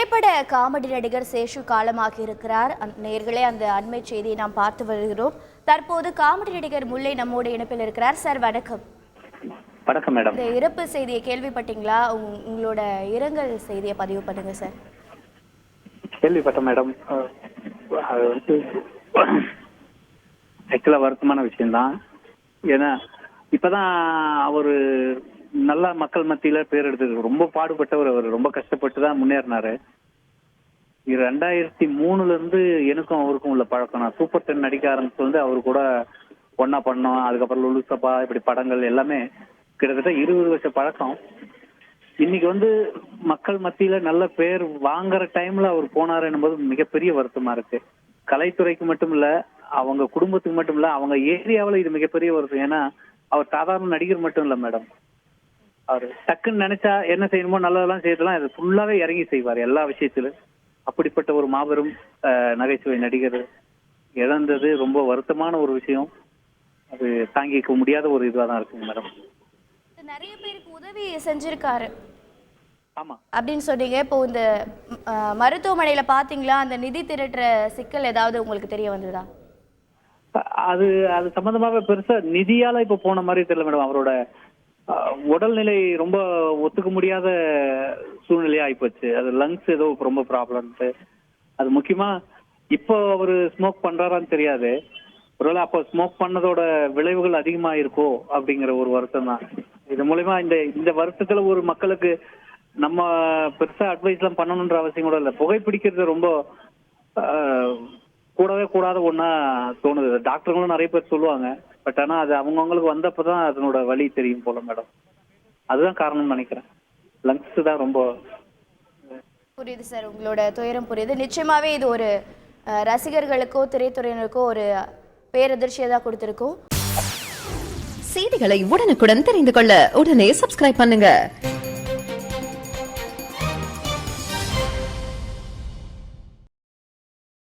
திரைப்பட காமெடி நடிகர் சேஷு காலமாகி இருக்கிறார். நேர்களே, அந்த அண்மை செய்தியை நாம் பார்த்து வருகிறோம். தற்போது காமெடி நடிகர் முல்லை நம்மோடு இணைப்பில் இருக்கிறார். சார் வணக்கம். வணக்கம் மேடம். இந்த இறப்பு செய்தியை கேள்விப்பட்டீங்களா? உங்களோட இரங்கல் செய்தியை பதிவு பண்ணுங்க சார். கேள்விப்பட்டேன் மேடம். அது வந்து ஆக்சுவலா வருத்தமான விஷயம்தான். ஏன்னா இப்பதான் அவரு நல்லா மக்கள் மத்தியில பேர் எடுத்து ரொம்ப பாடுபட்டவர். அவர் ரொம்ப கஷ்டப்பட்டு தான் முன்னேறினாரு. 2003 இருந்து எனக்கும் அவருக்கும் உள்ள பழக்கம். நான் சூப்பர் 10 நடிக்க ஆரம்பிச்சு வந்து அவரு கூட ஒன்னா பண்ணோம். அதுக்கப்புறம் லுலு சபா இப்படி படங்கள் எல்லாமே கிட்டத்தட்ட 20 வருஷ பழக்கம். இன்னைக்கு வந்து மக்கள் மத்தியில நல்ல பேர் வாங்குற டைம்ல அவர் போனாரு என்பது மிகப்பெரிய வருத்தமா இருக்கு. கலைத்துறைக்கு மட்டும் இல்ல, அவங்க குடும்பத்துக்கு மட்டும் இல்ல, அவங்க ஏரியாவில் இது மிகப்பெரிய வருத்தம். ஏன்னா அவர் சாதாரண நடிகர் மட்டும் இல்ல மேடம். அவர் டக்குன்னு நினைச்சா என்ன செய்யணுமோ நல்லதெல்லாம் செய்யறதெல்லாம் அது ஃபுல்லாவே இறங்கி செய்வார் எல்லா விஷயத்திலும். அப்படிப்பட்ட ஒரு மாபெரும் நகைச்சுவை நடிகர் இழந்தது ரொம்ப வருத்தமான ஒரு விஷயம். அது தாங்கிக்க முடியாத ஒரு இதுவா தான் இருக்குங்க மேடம். நிறைய பேருக்கு உதவி செஞ்சிருக்காரு ஆமா அப்படின்னு சொன்னீங்க. இப்போ இந்த மருத்துவமனையில பாத்தீங்களா, அந்த நிதி திரட்டுற சிக்கல் ஏதாவது உங்களுக்கு தெரிய வந்ததா? அது அது சம்பந்தமாக பெருசா நிதியால இப்ப போன மாதிரி தெரியல மேடம். அவரோட உடல்நிலை ரொம்ப ஒத்துக்க முடியாத சூழ்நிலையா ஆயிப்போச்சு. அது லங்ஸ் ஏதோ ரொம்ப ப்ராப்ளம்ட்டு. அது முக்கியமா இப்போ அவரு ஸ்மோக் பண்றாரான்னு தெரியாது. ஒருவேளை அப்போ ஸ்மோக் பண்ணதோட விளைவுகள் அதிகமா இருக்கோ அப்படிங்கிற ஒரு வருத்தம் தான். இது மூலமா இந்த வருஷத்துல ஒரு மக்களுக்கு நம்ம பெருசா அட்வைஸ் எல்லாம் பண்ணணும்ன்ற அவசியம் கூட இல்லை. புகைப்பிடிக்கிறது ரொம்ப கூடவே கூடாத ஒன்னா தோணுது. டாக்டர்களும் நிறைய பேர் சொல்லுவாங்க. பட் ஆனா அது அவங்கவுங்களுக்கு வந்தப்பதான் அதனோட வலி தெரியும் போல மேடம். அதுதான் காரணம்னு நினைக்கிறேன். லங்ஸ் தான் ரொம்ப. புரியுது சார், உங்களோட துயரம் புரியுது. நிச்சயமாவே இது ஒரு ரசிகர்களுக்கோ திரைத்துறையினருக்கோ ஒரு பேரதிர்ச்சியை தான் கொடுத்திருக்கும். செய்திகளை உடனுக்குடன் தெரிந்து கொள்ள உடனே சப்ஸ்கிரைப் பண்ணுங்க.